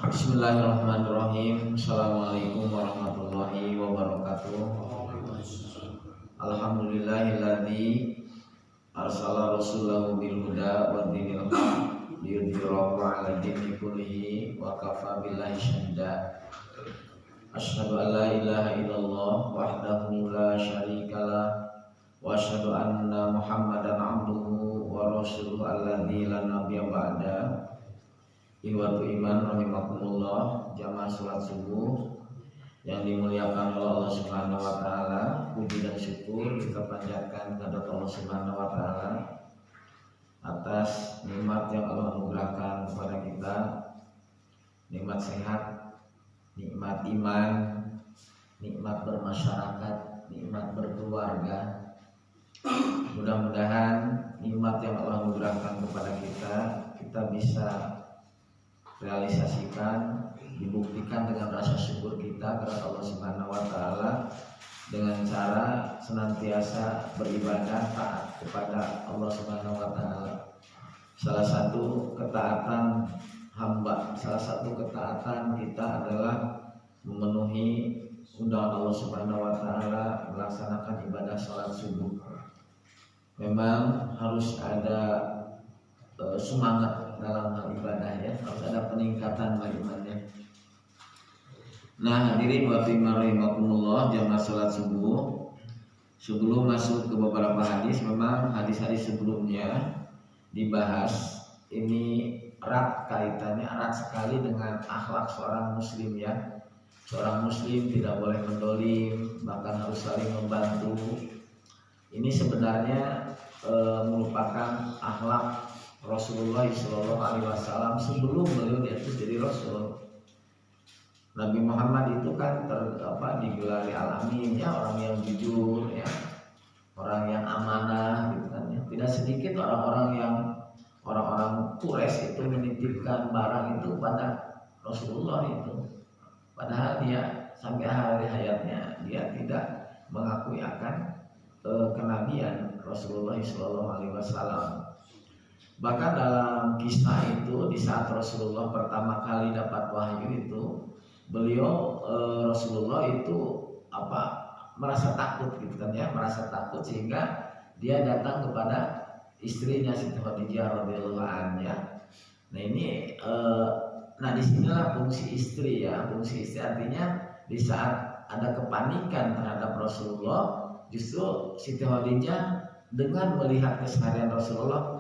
Bismillahirrahmanirrahim. Assalamualaikum warahmatullahi wabarakatuh. Alhamdulillahilladzi arsala rasulahu bil huda wa dinil haq liyudhhirahu 'ala dini kullihi wa kafa billahi syahida. Asyhadu an la ilaha illallah wahdahu la syarikalah wa asyhadu anna Muhammadan 'abduhu wa rasuluhu alladzi la nabiyya ba'da. Iwatu iman rahimakumullah, jamaah salat subuh yang dimuliakan oleh Allah Subhanahu wa taala. Puji dan syukur kita panjatkan kepada Allah Subhanahu wa taala atas nikmat yang Allah anugerahkan kepada kita, nikmat sehat, nikmat iman, nikmat bermasyarakat, nikmat berkeluarga. Mudah-mudahan nikmat yang Allah anugerahkan kepada kita bisa realisasikan, dibuktikan dengan rasa syukur kita kepada Allah Subhanahu wa taala dengan cara senantiasa beribadah taat kepada Allah Subhanahu wa taala. Salah satu ketaatan hamba, salah satu ketaatan kita adalah memenuhi undangan Allah Subhanahu wa taala melaksanakan ibadah salat subuh. Memang harus ada semangat dalam hal ibadah ya, harus ada peningkatan imannya. Nah, hadirin wa rahimakumullah, jamaah salat subuh. Sebelum masuk ke beberapa hadis, memang hadis-hadis sebelumnya dibahas ini erat kaitannya, erat sekali dengan akhlak seorang muslim ya. Seorang muslim tidak boleh mendolim, bahkan harus saling membantu. Ini sebenarnya merupakan akhlak Rasulullah SAW sebelum beliau diutus jadi Rasul. Nabi Muhammad itu kan digelari al-amin ya, orang yang jujur ya, orang yang amanah gitu kan ya. Tidak sedikit orang-orang Quraisy itu menitipkan barang itu pada Rasulullah itu. Padahal dia sampai hari hayatnya dia tidak mengakui akan kenabian Rasulullah SAW. Bahkan dalam kisah itu, di saat Rasulullah pertama kali dapat wahyu itu, beliau Rasulullah itu merasa takut gitu kan ya, merasa takut sehingga dia datang kepada istrinya Siti Khadijah radhiyallahu anha. Nah ini disinilah fungsi istri ya. Fungsi istri artinya di saat ada kepanikan terhadap Rasulullah, justru Siti Khadijah dengan melihat keseharian Rasulullah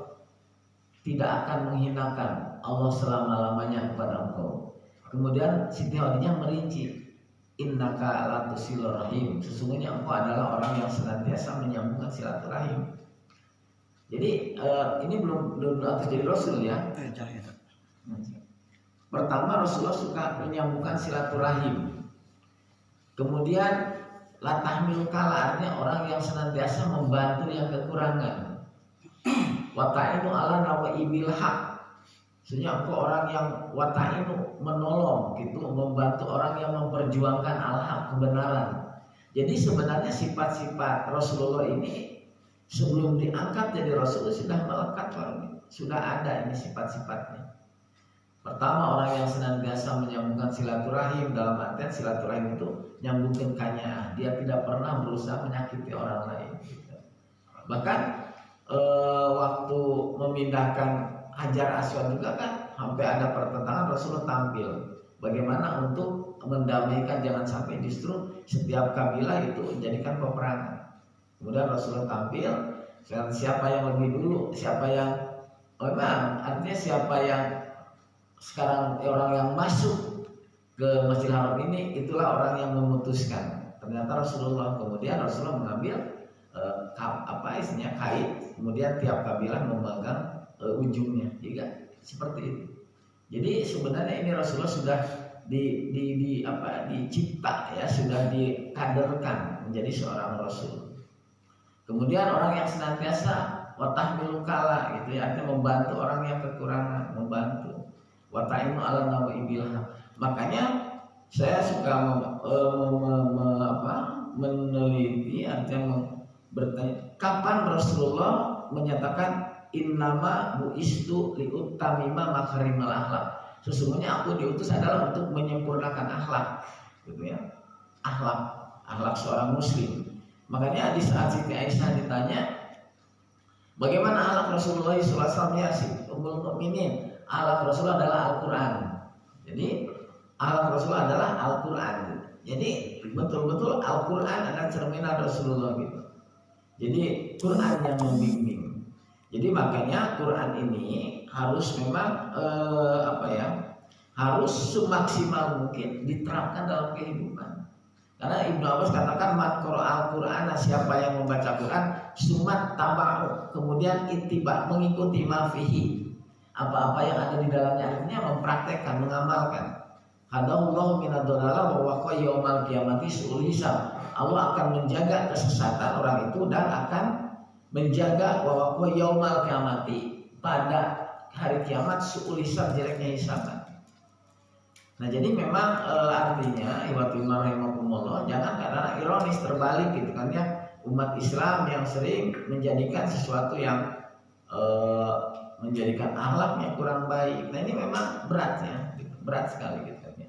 tidak akan menghinakan Allah selama-lamanya kepada engkau. Kemudian Siti Khadijah merinci, innaka latusilur rahim, sesungguhnya engkau adalah orang yang senantiasa menyambungkan silaturahim. Jadi ini belum atas jadi Rasul ya. Pertama, Rasulullah suka menyambungkan silaturahim. Kemudian latahmil kala, artinya orang yang senantiasa membantu yang kekurangan. Wata'inu ala nawaibil haq, sebenarnya engkau orang yang wata'inu, menolong gitu, membantu orang yang memperjuangkan al-haq, kebenaran. Jadi sebenarnya sifat-sifat Rasulullah ini sebelum diangkat jadi Rasul sudah melekat, sudah ada ini sifat-sifatnya. Pertama, orang yang senantiasa menyambungkan silaturahim, dalam artian silaturahim itu nyambungkan kanya, dia tidak pernah berusaha menyakiti orang lain gitu. Bahkan waktu memindahkan Hajar Aswad juga kan sampai ada pertentangan, Rasulullah tampil bagaimana untuk mendamaikan, jangan sampai justru setiap kabilah itu menjadikan peperangan. Kemudian Rasulullah tampil, siapa yang lebih dulu, siapa yang artinya siapa yang sekarang orang yang masuk ke Masjidil Haram ini, itulah orang yang memutuskan. Ternyata Rasulullah mengambil isinya kait, kemudian tiap kabilah memegang ujungnya, juga seperti itu. Jadi sebenarnya ini Rasulullah sudah dicipta ya, sudah dikaderkan menjadi seorang Rasul. Kemudian orang yang senantiasa watahmilul kala gitu ya, artinya membantu orang yang kekurangan, membantu. Wata'inu ala nawaibil haq. Makanya saya suka meneliti, artinya bertanya, kapan Rasulullah menyatakan innama bu'istu liutamima makarimal akhlak, Sesungguhnya aku diutus adalah untuk menyempurnakan akhlak, gitu ya. Akhlak seorang muslim. Makanya di saat Siti Aisyah ditanya, bagaimana akhlak Rasulullah SAW ya si Ummul Mukminin? Akhlak Rasulullah adalah Al-Quran. Jadi akhlak Rasulullah adalah Al-Quran. Jadi betul-betul Al-Quran adalah cerminan Rasulullah gitu. Jadi Quran yang membimbing. Jadi makanya Quran ini harus memang harus semaksimal mungkin diterapkan dalam kehidupan. Karena Ibnu Abbas katakan man qara al-Qur'an, siapa yang membaca Quran sumat taba'u, kemudian ittiba, mengikuti ma fihi, apa-apa yang ada di dalamnya, artinya mempraktekkan, mengamalkan. Hadallahu minadh-dhalala wa waqa yaumal qiyamati su'ul hisab. Allah akan menjaga kesesatan orang itu dan akan menjaga wa waqa yaumal qiyamati, pada hari kiamat su'ul hisab, jeleknya hisaban. Nah jadi memang artinya ikhwatul rahimakumullah, jangan karena ironis terbalik gitu kan ya, umat Islam yang sering menjadikan sesuatu yang menjadikan akhlaknya kurang baik. Nah ini memang berat ya, berat sekali gitu kan ya.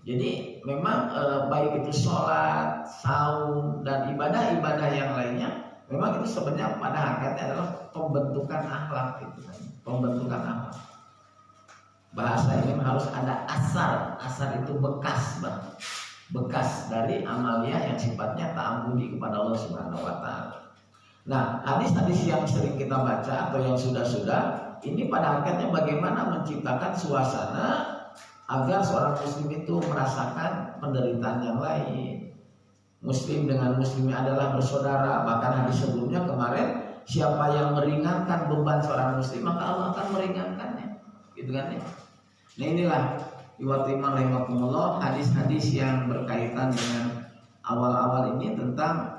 Jadi memang baik itu sholat, saum dan ibadah-ibadah yang lainnya, memang itu sebenarnya pada hakikatnya adalah pembentukan akhlak gitu kan, pembentukan akhlak. Bahasa ini harus ada asar. Asar itu bekas, Bang. Bekas dari amalia yang sifatnya ta'abbudi kepada Allah Subhanahu wa taala. Nah, hadis-hadis yang sering kita baca atau yang sudah-sudah ini pada akhirnya bagaimana menciptakan suasana agar seorang muslim itu merasakan penderitaan yang lain. Muslim dengan muslimnya adalah bersaudara. Bahkan hadis sebelumnya kemarin, siapa yang meringankan beban seorang muslim maka Allah akan meringankannya. Gitu kan ya. Nah inilah iwatimah rahimakumullah, hadis-hadis yang berkaitan dengan awal-awal ini tentang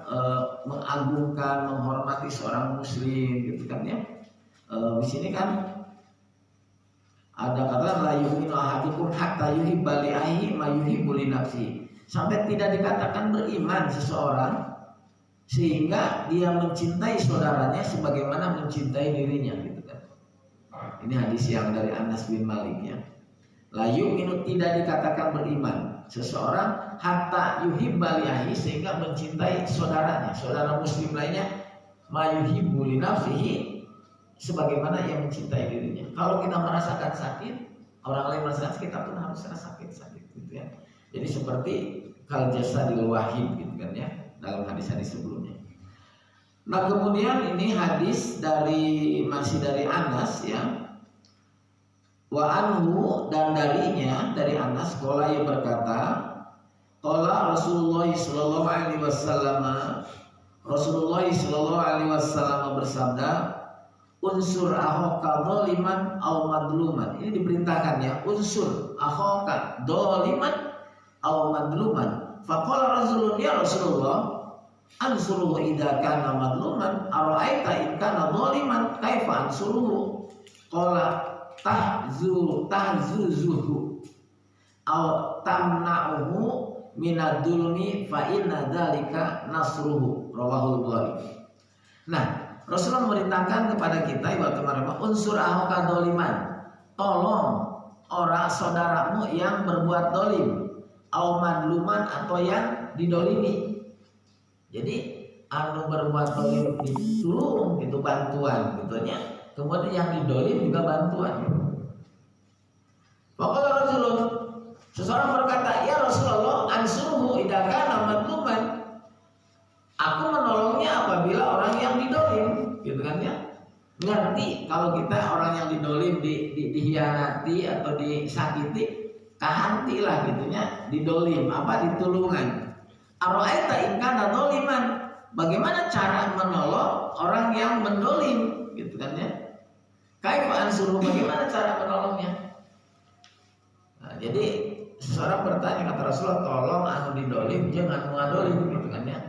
mengagungkan, menghormati seorang muslim, gitu kan ya. Di sini kan ada kata la yu'minu ahadukum hatta yuhibba li akhihi ma yuhibbu li nafsihi. Sampai tidak dikatakan beriman seseorang sehingga dia mencintai saudaranya sebagaimana mencintai dirinya, gitu kan. Ini hadis yang dari Anas bin Malik ya. La yu'minu, tidak dikatakan beriman seseorang hatta yuhibba li akhihi, sehingga mencintai saudaranya, saudara muslim lainnya, ma yuhibbu li nafsihi, sebagaimana ia mencintai dirinya. Kalau kita merasakan sakit, orang lain merasakan sakit, kita pun harus rasa sakit gitu ya. Jadi seperti kal jasadil wahid gitu kan ya, dalam hadis-hadis sebelumnya. Nah kemudian ini hadis masih dari Anas ya. Wa anhu, dan darinya, dari Anas, qala ia berkata, qala Rasulullah sallallahu alaihi wasallam, Rasulullah sallallahu alaihi wasallam bersabda, unsur akhaka dzaliman aw madluman. Ini diperintahkan ya, unsur akhaka dzaliman aw madluman. Faqala Rasulullah, ya Rasulullah, ansuruhu idza kana madluman, ara'aita in kana dzaliman kaifa ansuruhu? Qala tahzuzuhu aw tamna'uhu minadulmi fa inna dzalika nasruhu, rawahul Bukhari. Nah, Rasulullah memerintahkan kepada kita ibu teman-teman, unsur ahaka doliman, tolong orang saudaramu yang berbuat dolim, aw madluman, atau yang didolimi. Jadi anu berbuat dolim ditolong, itu bantuan gitunya. Kemudian yang didolim juga bantuan. Maka Rasulullah, seseorang berkata, ya Rasulullah, ansuruhu idza kana madluman. Aku menolongnya apabila orang yang didolim, gitu kan ya. Ngerti kalau kita orang yang didolim, dihianati atau disakiti, kahanti lah gitunya, didolim, ditulungan. Ara'aita in kana doliman, bagaimana cara menolong orang yang mendolim, gitu kan ya. Kaifa ansuruhu, bagaimana cara menolongnya? Nah, jadi seseorang bertanya, kata Rasulullah, tolong anu didolim jangan ngadolim, gitu kan ya.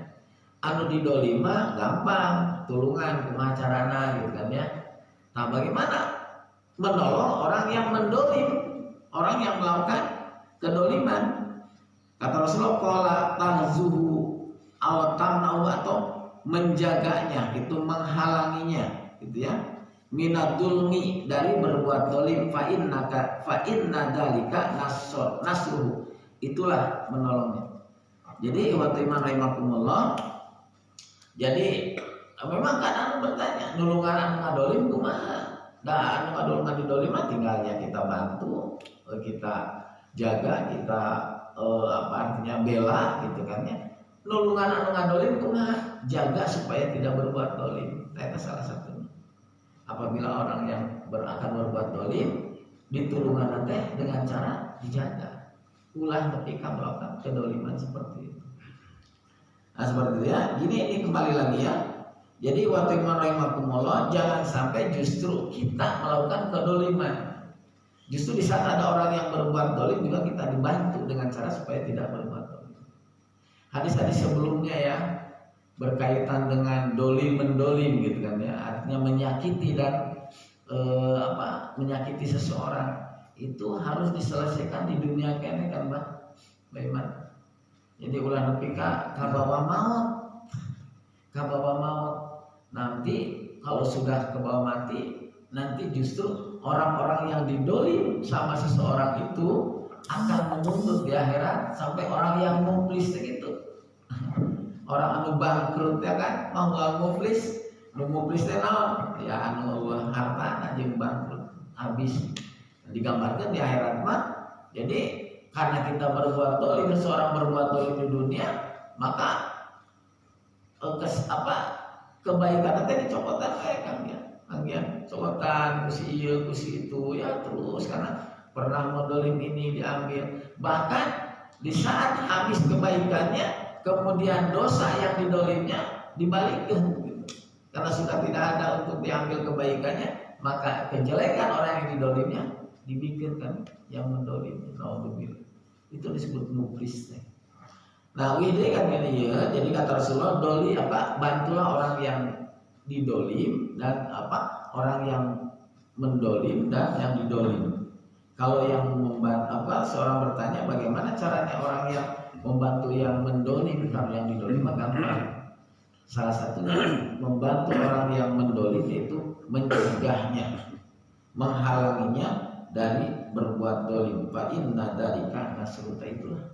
Anu didolima gampang, tulungan kumaha carana, gitu kan ya. Nah, bagaimana menolong orang yang mendolim, orang yang melakukan kedoliman? Kata Rasulullah, qala tahzuhu aw tamna'u, atau menjaganya, itu menghalanginya, gitu ya. minadulmi dari berbuat dolim fa inna dalika nasruhu, itulah menolongnya. Jadi waktu iman rahimakumullah, jadi memang kan anu bertanya nulungan anu ngadolim kumaha, da anu ngadolim mah tinggalnya kita bantu, kita jaga, kita apa artinya bela gitu kan ya. Nulungan anu ngadolim kumaha, jaga supaya tidak berbuat dolim. Itu salah satunya. Apabila orang yang akan berbuat dolim, ditulungan teh dengan cara dijaga. Ulah ketika melakukan kedoliman seperti itu. Nah seperti itu ya. Ini kembali lagi ya. Jadi waktu rahimakumullah, jangan sampai justru kita melakukan kedoliman. Justru di saat ada orang yang berbuat dolim juga kita dibantu dengan cara supaya tidak berbuat dolim. Hadis-hadis sebelumnya ya berkaitan dengan dolim mendolim gitu kan ya, artinya menyakiti dan menyakiti seseorang itu harus diselesaikan di dunia kene kan Mbak Baiman. Jadi ulah nepi ka bawa maut. Nanti kalau sudah kebawa mati, nanti justru orang-orang yang didolim sama seseorang itu akan menuntut di akhirat sampai orang yang muflis gitu. Orang anu bangkrut ya kan, mau muflis, teh naon? Ya anu harta aja bangkrut, habis. Digambarkan di akhirat mah. Jadi karena kita berbuat dolim, seorang berbuat dolim di dunia, maka kebaikan teh dicopotan kayak kan copotan ku si itu ya terus karena pernah modolim ini diambil. Bahkan di saat habis kebaikannya, kemudian dosa yang didolimnya dibalikkan gitu. Karena sudah tidak ada untuk diambil kebaikannya, maka kejelekan orang yang didolimnya dipikirkan yang mendolimnya. Naudzubillah. Itu disebut muflis. Nah, wide kan ini ya. Jadi kata Rasulullah, bantulah orang yang didolim dan orang yang mendolim dan yang didolim. Kalau yang seorang bertanya bagaimana caranya orang yang membantu yang mendolim, kalau yang didolim gampang. Salah satunya membantu orang yang mendolim itu mencegahnya, menghalanginya dari berbuat dolim. Fa inna dzalika nasruta, itulah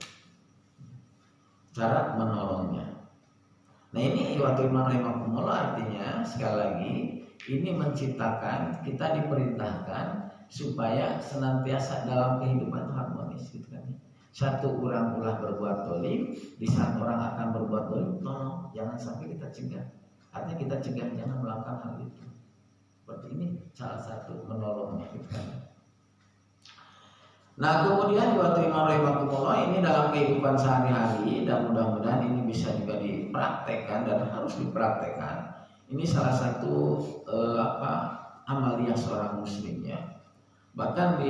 cara menolongnya. Nah ini waktu iman rahimakumullah, artinya sekali lagi ini menciptakan, kita diperintahkan supaya senantiasa dalam kehidupan itu harmonis gitu kan. Satu orang ulah berbuat dolim, di saat orang akan berbuat dolim, tolong jangan sampai kita cegah. Artinya kita cegah jangan melakukan hal itu. Seperti ini salah satu menolongnya gitu kan. Nah kemudian waktu iman rahimakumullah, ini dalam kehidupan sehari-hari dan mudah-mudahan ini bisa juga dipraktekkan dan harus dipraktekkan. Ini salah satu amaliyah seorang muslim ya. Bahkan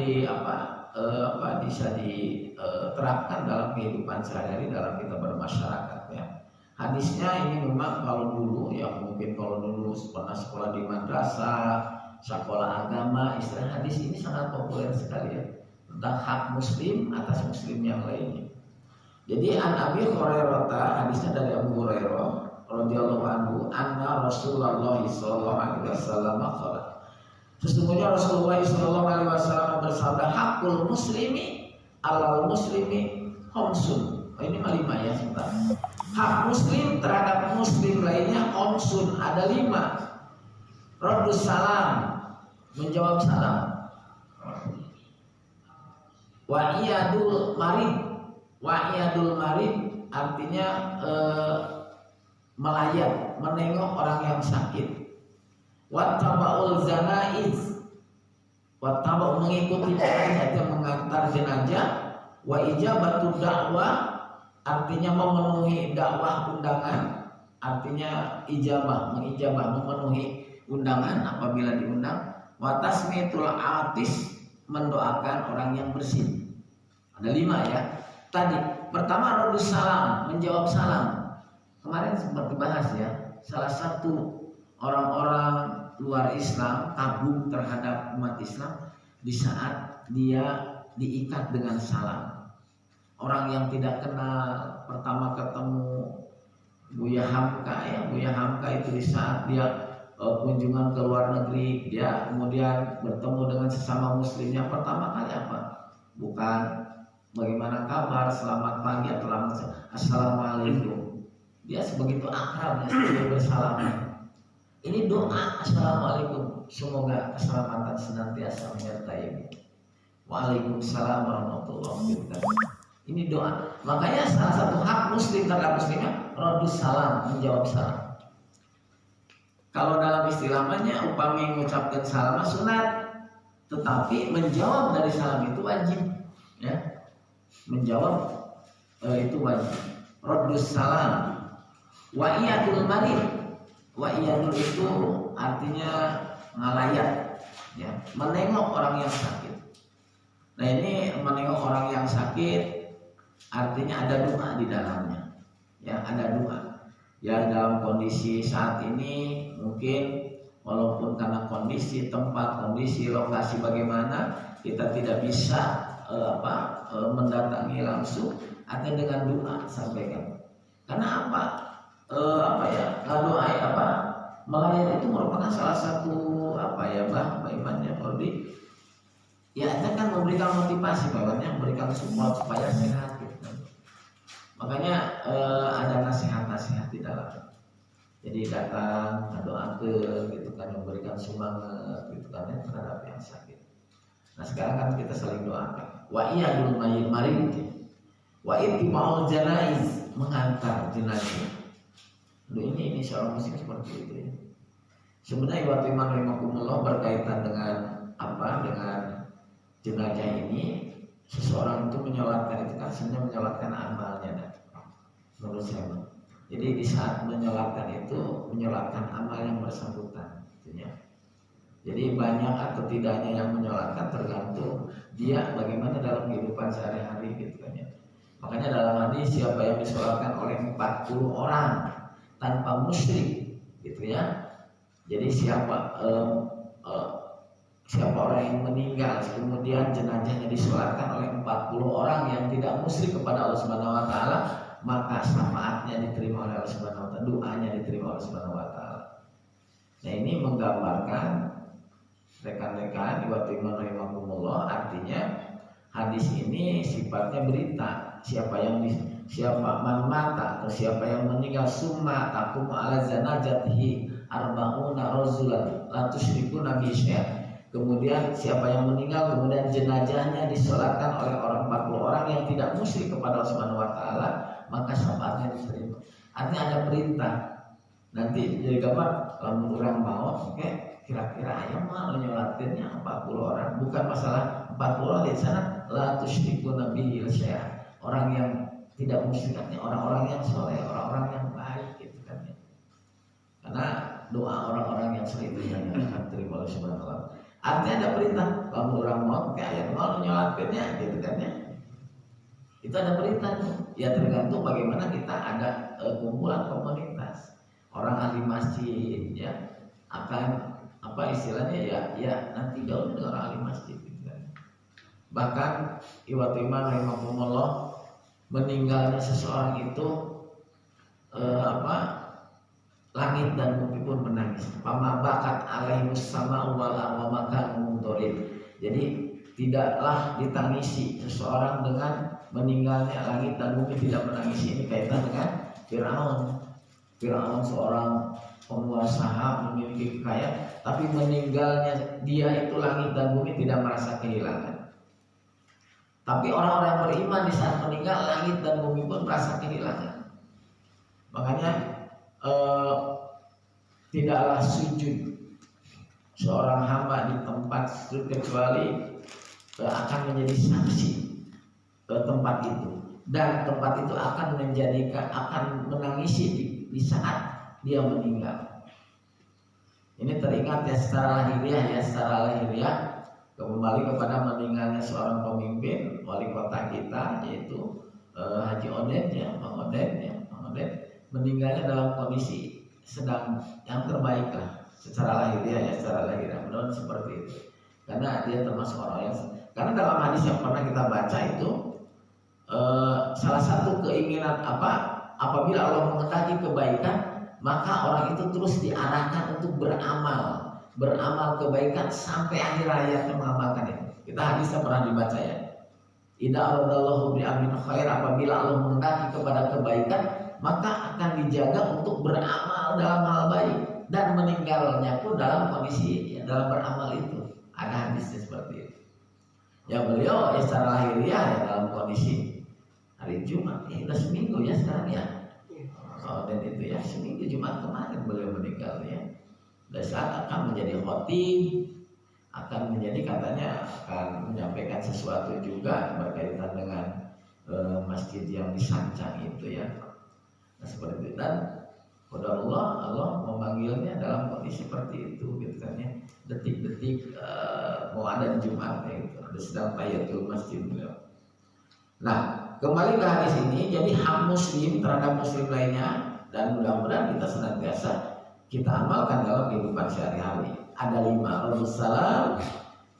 bisa diterapkan dalam kehidupan sehari-hari dalam kita bermasyarakat ya. Hadisnya ini memang kalau dulu ya, mungkin kalau dulu pernah sekolah di madrasah, sekolah agama, istilah hadis ini sangat populer sekali ya, tentang hak muslim atas muslim yang lainnya. Jadi an Abi Hurairah, hadisnya dari Abu Hurairah radhiyallahu anhu, anna Rasulullah sallallahu alaihi wasallam qala, sesungguhnya Rasulullah sallallahu alaihi wasallam bersabda, hakul muslimi alal muslimi khamsun. Ini lima ya sebentar. Hak muslim terhadap muslim lainnya khamsun, ada 5. Raddus salam, menjawab salam. Wa'iyadul marid artinya melayat, menengok orang yang sakit. Wattaba'ul zanaiz, wattaba'u mengikuti jenazah, mengantar jenazah. Wa ijabatud da'wah artinya memenuhi dakwah undangan, artinya mengijabah memenuhi undangan apabila diundang. Wa tasmitul atis, mendoakan orang yang bersih. Ada 5 ya. Tadi pertama raddus salam, menjawab salam. Kemarin sempat dibahas ya, salah satu orang-orang luar Islam kagum terhadap umat Islam di saat dia diikat dengan salam. Orang yang tidak kenal, pertama ketemu Buya Hamka ya, Buya Hamka itu di saat dia kunjungan ke luar negeri, dia kemudian bertemu dengan sesama muslimnya, pertama kali apa? Bukan bagaimana kabar, selamat pagi atau assalamualaikum. Dia sebegitu akrabnya dia bersalaman. Ini doa assalamualaikum, semoga keselamatan senantiasa menyertai. Waalaikumsalam warahmatullahi wabarakatuh. Ini doa. Makanya salah satu hak muslim terhadap muslimnya radus salam, menjawab salam. Kalau dalam istilahnya upami mengucapkan salam sunat, tetapi menjawab dari salam itu wajib, ya. Menjawab itu wajib. Radus salam. Wa iyadul marid. Wa iyadul itu artinya ngalayat, ya, menengok orang yang sakit. Nah, ini menengok orang yang sakit artinya ada doa di dalamnya, ya, ada doa. Ya, dalam kondisi saat ini mungkin walaupun karena kondisi tempat, kondisi lokasi bagaimana, kita tidak bisa mendatangi langsung, atau dengan doa sampaikan. Karena ngadoai melayat itu merupakan salah satu imannya Kordi. Ya, itu kan memberikan motivasi, memberikan support supaya sehat gitu kan. Makanya ada nasihat-nasihat di dalam. Jadi datang, doakan gitu kan, memberikan semangat gitu kan terhadap yang sakit. Nah, sekarang kan kita saling doakan. Wa iyadul marid, wa ittiba'ul janaiz, mengantar jenazah. Ini seorang muslim seperti itu ya. Sebenarnya waktu iman rahimakumullah berkaitan dengan dengan jenazah ini, seseorang itu menyolatkan itu kan sebenarnya menyolatkan amalnya, menurut saya. Jadi di saat menyolatkan itu menyolatkan amal yang bersangkutan, gitu ya. Jadi banyak atau tidaknya yang menyolatkan tergantung dia bagaimana dalam kehidupan sehari-hari, gitu kan ya. Makanya dalam hadis siapa yang disolatkan oleh 40 orang tanpa musyrik, gitu ya. Jadi siapa orang yang meninggal kemudian jenazahnya disolatkan oleh 40 orang yang tidak musyrik kepada Allah Subhanahu wa taala, maka syafaatnya diterima oleh Allah Subhanahu wa taala, doanya diterima oleh Allah Subhanahu wa taala. Nah, ini menggambarkan rekan-rekan wa iman rahimakumullah, artinya hadis ini sifatnya berita. Siapa man mata atau siapa yang meninggal summa taqumu ala zanajatihi arba'una rajulan la tusyriku nabi syai'an. Kemudian siapa yang meninggal kemudian jenazahnya disolatkan oleh 40 orang yang tidak musyrik kepada Allah Subhanahu wa taala, maka syafaatnya diterima. Artinya ada perintah. Nanti jadi gambar kalau orang mau, oke, kira-kira ayam mau nyolatinnya 40 orang, bukan masalah 40 orang di sana la tusyriku nabi syai'an. Orang yang tidak musyrik, orang-orang yang soleh, orang-orang yang baik, gitu kan ya. Karena doa orang-orang yang soleh itu yang akan terima oleh Subhanahu wa taala. Artinya ada perintah, kalau orang mau kayak mau nyolatinnya, gitu kan ya. Itu ada perintah. Ya tergantung bagaimana kita ada kumpulan komunitas orang ahli masjid, ya akan istilahnya ya nanti jauh dengan orang ahli masjid, gitu kan. Bahkan iman rahimakumullah, meninggalnya seseorang itu langit dan bumi pun menangis. Pama bakat alaihi sama wal maka mundorin. Jadi tidaklah ditangisi seseorang dengan meninggalnya, langit dan bumi tidak menangisi. Ini kaitan dengan Firaun. Firaun seorang penguasa, memiliki kekayaan, tapi meninggalnya dia itu langit dan bumi tidak merasa kehilangan. Tapi orang-orang beriman di saat meninggal, langit dan bumi pun merasa kehilangan. Makanya tidaklah sujud seorang hamba di tempat sujud kecuali akan menjadi saksi ke tempat itu, dan tempat itu akan menangisi di saat dia meninggal. Ini teringat ya secara lahiriah kembali kepada meninggalnya seorang pemimpin wali kota kita, yaitu Haji Oden ya, Bang Oden meninggalnya dalam kondisi sedang yang terbaik lah secara lahiriah, mudah-mudahan seperti itu. Karena dia termasuk orang yang, karena dalam hadis yang pernah kita baca itu salah satu keinginan apabila Allah menghendaki kebaikan, maka orang itu terus diarahkan untuk beramal kebaikan sampai akhir hayatnya mengamalkan itu. Kita hadisnya pernah dibaca ya. Idza aradallahu bi amin khair, apabila Allah menghendaki kepada kebaikan, maka akan dijaga untuk beramal dalam hal baik dan meninggalnya pun dalam kondisi ya, dalam beramal itu. Ada hadisnya seperti itu. Ya beliau ya secara lahiriah ya dalam kondisi hari Jumat, ya udah seminggu ya sekarang ya. Oh, dan itu ya seminggu Jumat kemarin beliau meninggal ya. Dan saat akan menjadi khotib, akan menjadi katanya akan menyampaikan sesuatu juga berkaitan dengan masjid yang disancang itu ya. Nah seperti itu, dan qadarullah Allah memanggilnya dalam kondisi seperti itu gitu kan ya. Detik-detik mau ada Jumat ya, gitu. Ada sedang tahiyatul masjid beliau. Nah kembali ke hadis ini, jadi hak muslim terhadap muslim lainnya, dan mudah-mudahan kita senantiasa kita amalkan dalam kehidupan sehari-hari. Ada 5, Rabbus salam,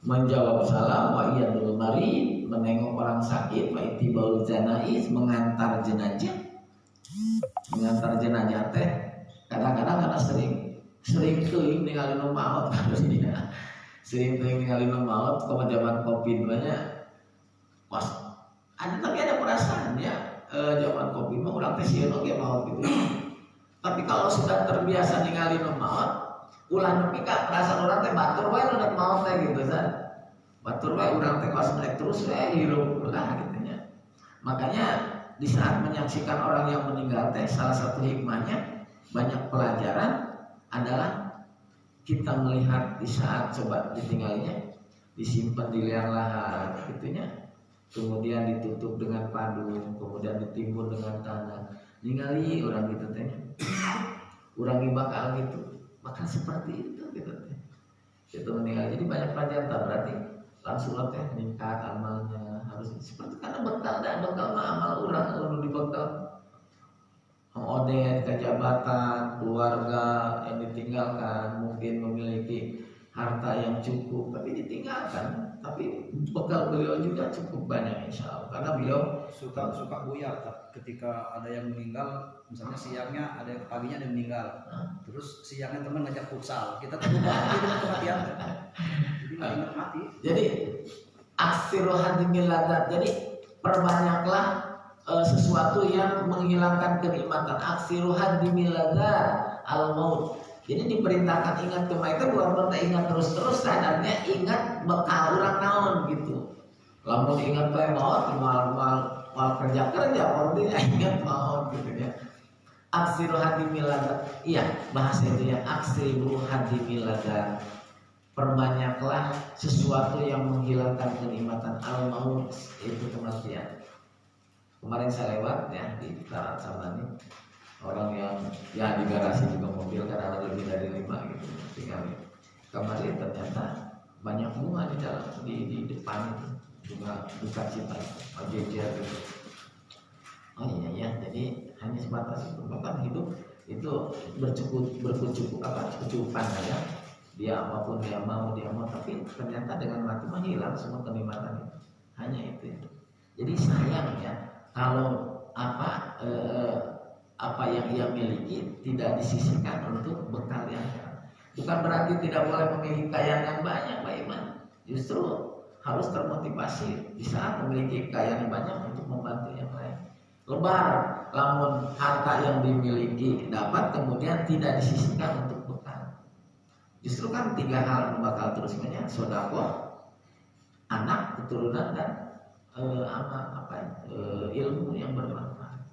menjawab salam, wa iyadul marid, menengok orang sakit, wa itibaul janaiz, mengantar jenazah. Mengantar jenazah teh kadang-kadang karena sering teuing ningali nu maot harusnya. Sering teuing ningali nu maot ke zaman Covid banyak. Pas tapi ada perasaan ya, zaman Covid mah urang teh sieun ge maot gitu. Tapi kalau sudah terbiasa ningali nu maot, ulah nepi ka perasaan orang teh batur wae nu maot teh gitu kan. Batur wae urang teh kaos naik terus wae hirup ulah gitu nya. Makanya di saat menyaksikan orang yang meninggal teh salah satu hikmahnya banyak pelajaran adalah kita melihat di saat coba ditinggalinya disimpan di liang lahat gitunya, kemudian ditutup dengan padung, kemudian ditimbun dengan tanah, ningali orang gitu teh urang bakal gitu bakal seperti itu gitu teh. Itu meninggal. Jadi banyak pelajaran berarti langsung teh meningkat amalnya harus seperti karena bekal mah amal urang kudu dibekal. Odet, kejabatan, keluarga yang ditinggalkan, mungkin memiliki harta yang cukup tapi ditinggalkan, tapi bekal beliau juga cukup banyak insya Allah karena beliau suka buyar ketika ada yang meninggal, misalnya siangnya ada yang paginya ada yang meninggal, terus siangnya teman ngajak futsal, kita tuh lupa itu perhatian, jadi ingat mati. Jadi aksiru hadimil ladat, jadi perbanyaklah sesuatu yang menghilangkan kenikmatan. Aksiru hadimil ladat al maut. Jadi diperintahkan ingat kematian, bukan ingat terus sadarnya ingat bekal urang naon gitu. Lamun ingat bae maut mal kerja artinya ingat maut gitu ya. Aksiru hadimil ladat. Iya, bahasa itu ya, aksiru hadimil ladat. Perbanyaklah sesuatu yang menghilangkan kenikmatan al maut, itu kematian. Kemarin saya lewat ya di Tarat Sabani, orang yang ya di garasi juga mobil karena ada lebih dari 5 gitu tinggal. Kemarin ternyata banyak bunga di dalam di depan itu juga duka cita jejer gitu. Oh iya ya, jadi hanya sebatas itu. Bahkan hidup itu berkecukupan ya. Dia apapun dia mau, tapi ternyata dengan mati mah hilang semua kenikmatan itu. Hanya itu. Jadi sayang ya kalau apa yang ia miliki tidak disisihkan untuk bekal yang lain. Bukan berarti tidak boleh memiliki kekayaan yang banyak, Pak Iman. Justru harus termotivasi di saat memiliki kekayaan yang banyak untuk membantu yang lain. Lebar, lamun harta yang dimiliki dapat kemudian tidak disisihkan untuk bekal. Justru kan 3 hal bakal terus banyak: sedekah, anak, keturunan, dan ilmu yang bermanfaat.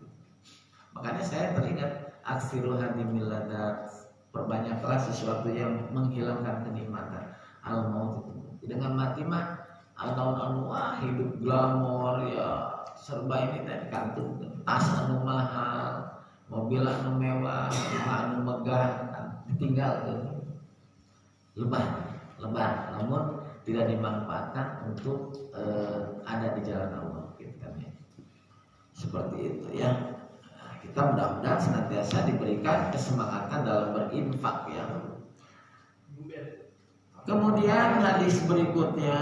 Makanya saya teringat aksiru hadimil ladat, perbanyaklah sesuatu yang menghilangkan kenikmatan al maut itu. Dengan mati mah anu wah hidup glamor ya serba ini teh kantung tas anu mahal, mobil anu mewah, rumah anu megah kan ditinggal tuh. Lebar namun tidak dimanfaatkan untuk ada di jalan Allah gitu kan ya. Seperti itu ya. Nah, kita mudah-mudahan senantiasa diberikan kesemangatan dalam berinfak ya. Kemudian hadis berikutnya,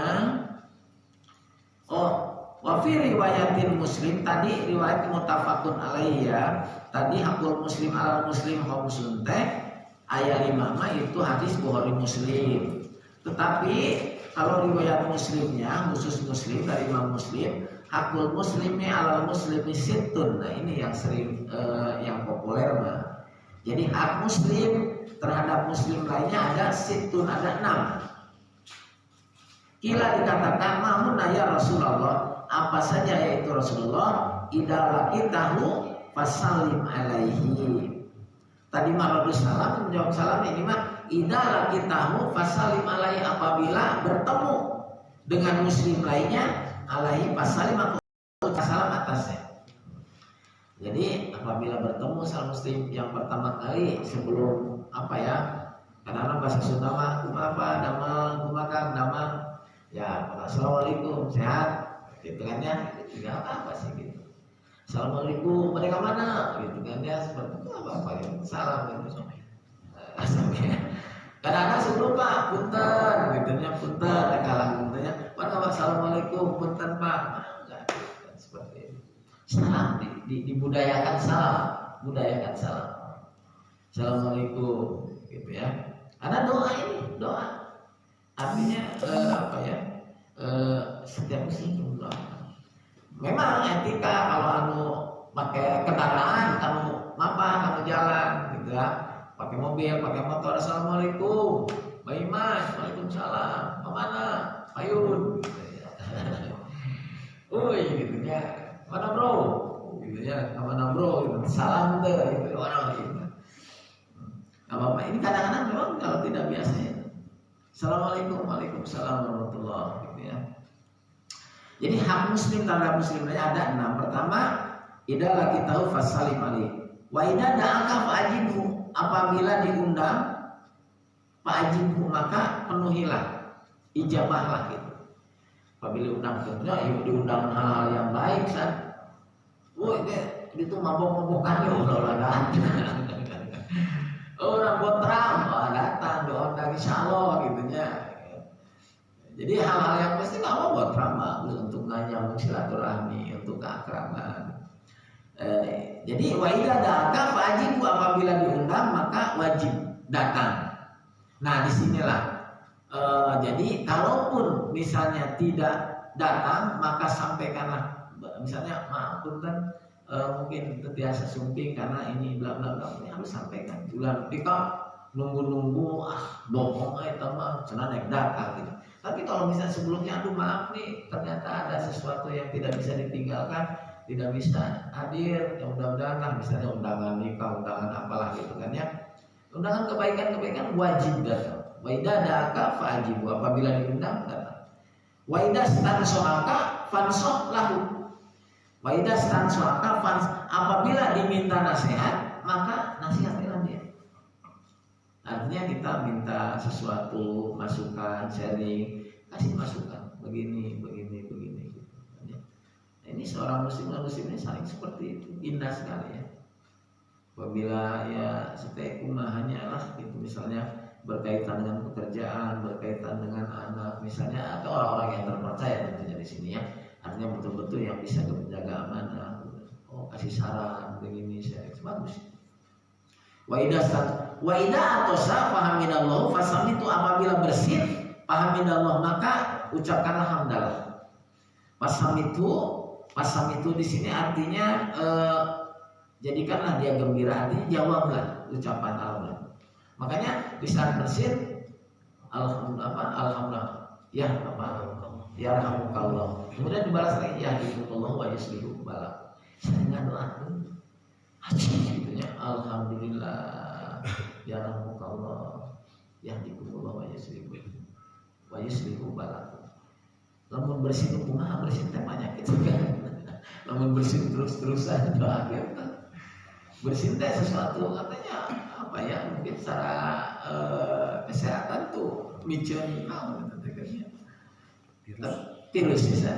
wa Wa fi riwayatin Muslim, tadi riwayat muttafaqun alaihi ya. Tadi hakul muslim alal muslim khamsun teh ayat 5 mah itu hadis Bukhari Muslim. Tetapi kalau riwayat Muslimnya khusus Muslim dari Imam Muslim, hakul muslimi alal muslimi sittun. Nah, ini yang sering yang populer mah. Jadi hak muslim terhadap muslim lainnya ada sittun, ada 6. Kila dikatakan mahun ya Rasulullah, apa saja yaitu Rasulullah, idza tahu fasallim alaihi. Tadi maradus salam menjawab salam, ini mah idza tahu fasallim alaihi, apabila bertemu dengan muslim lainnya alaihi fasallim, aku salam atasnya. Jadi apabila bertemu sama muslim yang pertama kali sebelum apa ya, karena bahasa Sunda mah apa damang kumakan damang ya, assalamualaikum sehat gitu kan ya, tidak apa-apa sih gitu. Assalamualaikum mereka mana gitu kan ya, seperti itu apa-apa ya, salam gitu. Kadang-kadang sebelum Pak punten gitu nya, punten kalang puntennya Pak, assalamualaikum punten Pak, enggak gitu, seperti itu. Salam dibudayakan, budayakan salam. Assalamualaikum gitu ya. Ada doa, ini doa. Artinya apa ya? Setiap musim doa. Memang etika kalau anu pakai kendaraan, kamu mapan, kamu jalan gitu ya. Pakai mobil, pakai motor, assalamualaikum. Baik Mas, waalaikumsalam. Kemana? Payun. Gitu ya. Gitu ya. Mana bro? Gitu ya. Kemana bro? Gitu. Salam deh. Gitu orang gitu. Apa-apa. Ini kadang-kadang memang kalau tidak biasa ya. Assalamualaikum, waalaikumsalam warahmatullahi gitu ya. Jadi hak muslim terhadap muslim ada 6. Pertama, idza laqitahu fasallim alaihi. Wa idza da'aka fa'ajibhu, apabila diundang fa'ajibhu maka penuhilah, ijabahlah gitu. Apabila diundang kerja, diundang hal-hal yang baik kan. Woi, itu mabok-mabokan ya ulah-ulahan. Orang botram, datang doa dari Shalom gitu ya. Jadi hal-hal yang pasti nggak mau botram, bagus untuk nganyam silaturahmi, untuk keakraban. Jadi wajib datang, wajib apabila diundang maka wajib datang. Nah disinilah. Jadi kalaupun misalnya tidak datang maka sampaikanlah. Misalnya maaf punten, mungkin terbiasa sumping karena ini bla bla bla, ini harus sampaikan. Bulan pika nunggu bohong aja mah cenah naik data gitu. Tapi kalau misalnya sebelumnya aduh maaf nih ternyata ada sesuatu yang tidak bisa ditinggalkan, tidak bisa hadir, ya mudah-mudahan lah misalnya undangan nikah, undangan apalah gitu kan ya. Undangan kebaikan-kebaikan wajib datang. Wa idza da'aka fa'ajibu, apabila diundang datang. Wa idza stansoaka fansah lahu. Wa idza stansoaka apabila diminta nasihat maka nasihatilah dia. Artinya kita minta sesuatu, masukan, sharing, kasih masukan, begini. Gitu. Nah, ini seorang muslim ini saling seperti itu, indah sekali ya. Apabila ya seteku hanyalah itu misalnya berkaitan dengan pekerjaan, berkaitan dengan anak misalnya, atau orang-orang yang terpercaya tentunya di sini ya. Artinya betul-betul yang bisa menjaga amanah. Oh kasih saran, begini, sharing, bagus. Wa idza atosa fahamidallahu fasamitu, apabila bersih fahamidallah maka ucapkanlah hamdalah. Fasamitu di sini artinya jadikanlah dia gembira, artinya jawablah ucapan alhamdulillah. Makanya di saat bersih alhamdulillah ya yarhamukallah. Kemudian dibalas lagi ya hidupullah wa yuslihu balak. Saya doa gitu ya, alhamdulillah yarhamukallah yahdikumullah wa yuslihu balak. Lamun bersih kumaha bersih teh banyak gitu kan. Lamun bersih terus-terusan doa gitu. Bersih teh sesuatu katanya apa ya, mungkin secara kesehatan tuh micin virus bisa.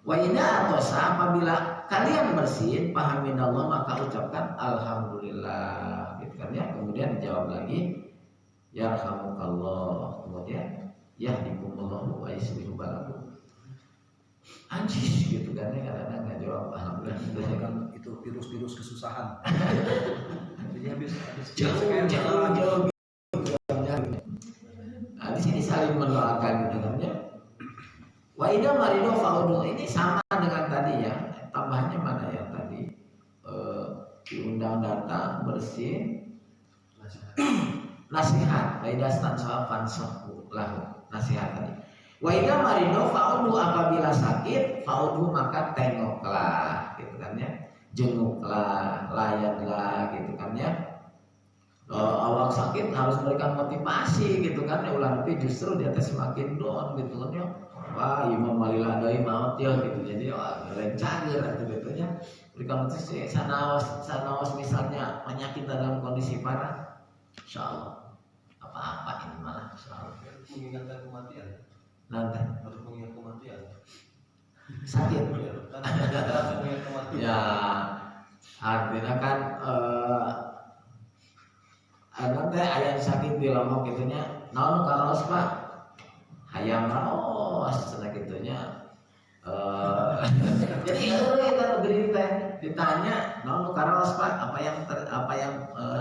Wa idza atosa, apabila kalian bersin fahamidallah maka ucapkan alhamdulillah gitu kan ya. Kemudian dijawab lagi yarhamukallah, kemudian yahdikumullah wa yuslihu balakum. anjis gitu kan ya, kadang-kadang nggak jawab alhamdulillah. Kan itu virus-virus kesusahan. Jadi habis jauh. Nah, di sini saling mendoakan gitu kan ya. Wa idza marido fa'udu, ini sama dengan tadi ya. Tambahnya mana ya tadi? Diundang datang bersih. Nasihat. Wa idza stansa fansahu lahu. Nasihat tadi. Wa idza marido fa'udu, apabila sakit fa'udu maka tengoklah gitu kan ya. Jenguklah, layatlah gitu kan ya. Awak sakit harus memberikan motivasi gitu kan ya, ulah tapi justru dia semakin down gitu kan ya. Wah, imam malilah doi maut ya gitu. Jadi wah cager gitu ya. Berikan motivasi sanaos misalnya penyakit dalam kondisi parah. Insyaallah apa-apa ini malah insyaallah. Mengingatkan kematian. Nanti Harus mengingat kematian. sakit. Mengingat kematian. Ya artinya kan nanti ayam sakit di lombok gitunya naon karos pak hayam raos cenah gitunya jadi kita beri teh ditanya naon karos pak apa yang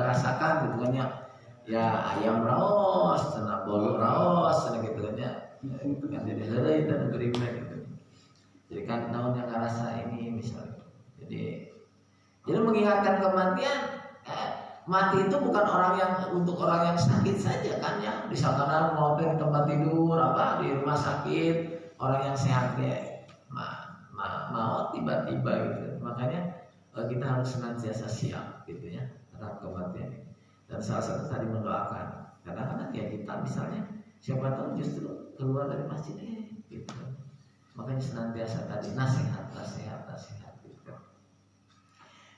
rasakan gitu kan ya ayam raos cenah bolu raos cenah gitu kan itu kan jadi kita beri teh gitu jadi kan naon yang ngerasa ini misalnya jadi mengingatkan kematian mati itu bukan untuk orang yang sakit saja kan ya, misalkan mau di tempat tidur apa di rumah sakit, orang yang sehat ya mau tiba-tiba gitu. Makanya kita harus senantiasa siap gitu ya terhadap kematian. Dan salah satu tadi mendoakan. Kadang-kadang ya kita misalnya siapa tahu justru keluar dari masjid gitu. Makanya senantiasa tadi nasihat gitu.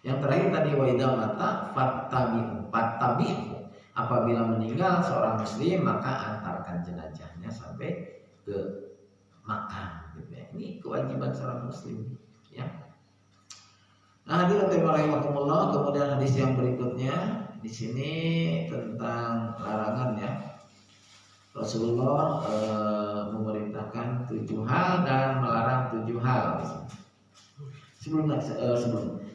Yang terakhir tadi wa idza mata fattabi'u. Apabila meninggal seorang muslim maka antarkan jenazahnya sampai ke makam gitu ya. Ini kewajiban seorang muslim ya. Nah, hadirin rahimakumullah, kemudian hadis yang berikutnya di sini tentang larangan ya. Rasulullah memerintahkan 7 hal dan melarang 7 hal. Sebelum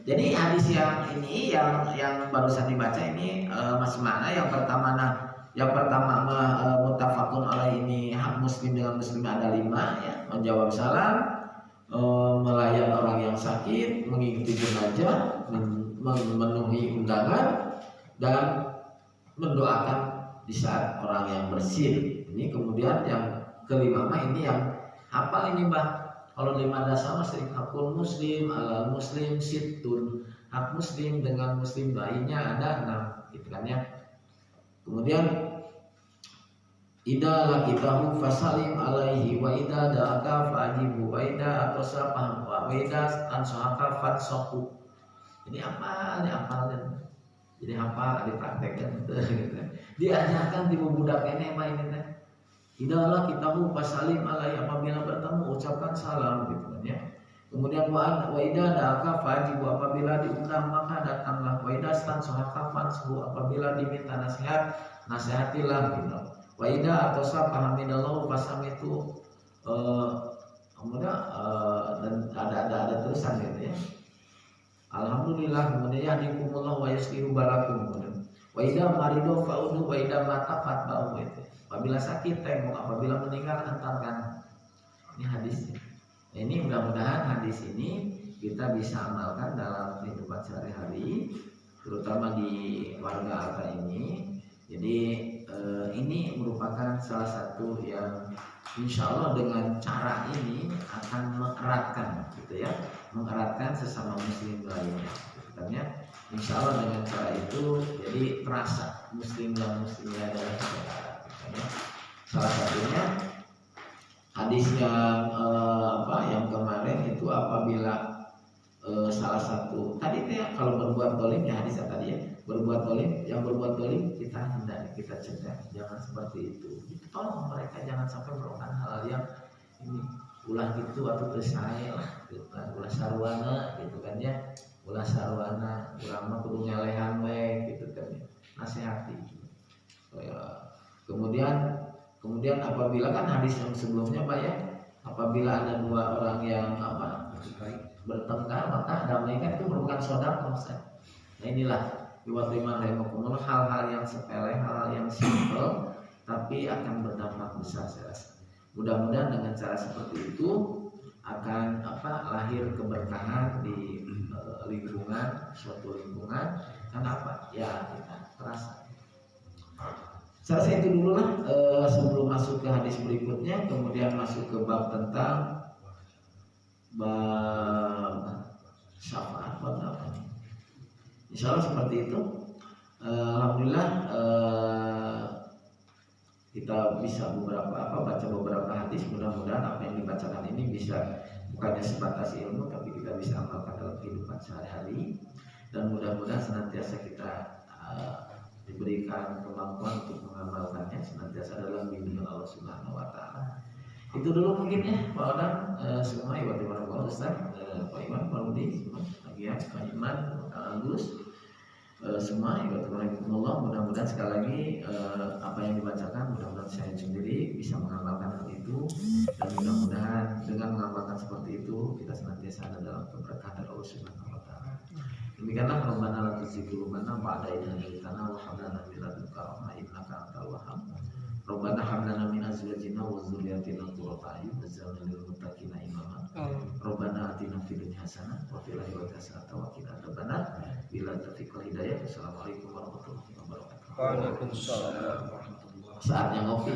jadi hadis yang ini yang barusan dibaca ini masih mana yang pertama muttafaqun alaih ini hak muslim dengan muslim ada 5 ya, menjawab salam, melayani orang yang sakit, mengikuti jenazah, memenuhi undangan dan mendoakan di saat orang yang bersin. Ini kemudian yang kelima ini yang hafal ini Mbah. Kalau 5 dasar sering hakul muslim, alal muslim, situn. Hak muslim dengan muslim lainnya ada 6 gitu kan ya. Kemudian idza laqitahu fasalim alaihi wa idza da'aka fa'jibu wa idza atasa wa idza ansahaka fatsahu. Ini apa? Jadi hafal dipraktekkan gitu. Diajarkan di budak ini apa ini teh? Idalah kitabu fasalim alai, apabila bertemu ucapkan salam gitu kan ya. Kemudian wa idza da'aka fajibu, apabila diundang maka datanglah. Wa idza stansuhaka fansuhu, apabila diminta nasihat nasihatilah gitu. Wa idza atasa fahamidallahu fasamitu kemudian dan ada tulisan gitu ya. Alhamdulillah, kemudian yahdikumullah wa yuslihu balakum. Wa idza marido fa'udu wa idza mata fatba'u itu. Apabila sakit tengok, apabila meninggal antarkan. Ini hadisnya. Nah, ini mudah-mudahan hadis ini kita bisa amalkan dalam kehidupan sehari-hari, terutama di warga Alta ini. Jadi ini merupakan salah satu yang insya Allah dengan cara ini akan mengeratkan, gitu ya, mengeratkan sesama muslim lainnya. Katanya, insya Allah dengan cara itu jadi terasa muslim dan muslimnya adalah saudara. Salah satunya hadis yang kemarin itu apabila salah satu tadi ya kalau berbuat dolim ya hadis tadi ya berbuat dolim kita hindari, kita cegah, jangan seperti itu. Tolong mereka jangan sampai melakukan hal yang ini ulah gitu atau tersaya lah gitu kan, ulah sarwana gitu kan ya, ulah sarwana ulama kudu ngalehan we gitu kan ya, nasihati gitu. Kemudian apabila kan hadis yang sebelumnya Pak ya, Apabila ada dua orang yang bertengkar, maka damaikan itu merupakan sedekah. Nah inilah hal-hal yang sepele, hal-hal yang simple, tapi akan berdampak besar saya rasa. Mudah-mudahan dengan cara seperti itu akan lahir keberkahan di lingkungan, suatu lingkungan. Kenapa? Ya kita terasa. Saya rasa itu dulu lah sebelum masuk ke hadis berikutnya, kemudian masuk ke bab tentang bab syafaat, bab apa? Insya Allah seperti itu. Alhamdulillah kita bisa baca beberapa hadis. Mudah-mudahan apa yang dibacakan ini bisa bukannya sebatas ilmu, tapi kita bisa amalkan dalam kehidupan sehari-hari. Dan mudah-mudahan senantiasa kita diberikan kemampuan untuk mengamalkannya, senantiasa dalam bimbingan Allah Subhanahu Wa Taala. Itu dulu mungkin ya Pak Odang, semua ya Pak Ustaz, Pak Iwan, Pak Rudi, Pak Iman, Pak Agus, semua ya Allah. Mudah-mudahan sekali lagi apa yang dibacakan, mudah-mudahan saya sendiri bisa mengamalkan hal itu, dan mudah-mudahan dengan mengamalkan seperti itu kita senantiasa ada dalam keberkahan Allah Subhanahu Wa Taala. Demikianlah Rabbana la tuzigh qulubana ba'da idh hadaytana wa hab lana min ladunka rahmah innaka antal wahhab. Rabbana hab lana min azwajina wa dzurriyyatina qurrata a'yun waj'alna lil muttaqina imama. Rabbana atina fid dunya hasanah wa fil akhirati hasanah wa qina adzabannar. Bila taufiq hidayah. Assalamualaikum warahmatullahi wabarakatuh. Waalaikumsalam warahmatullahi wabarakatuh. Saatnya ngopi.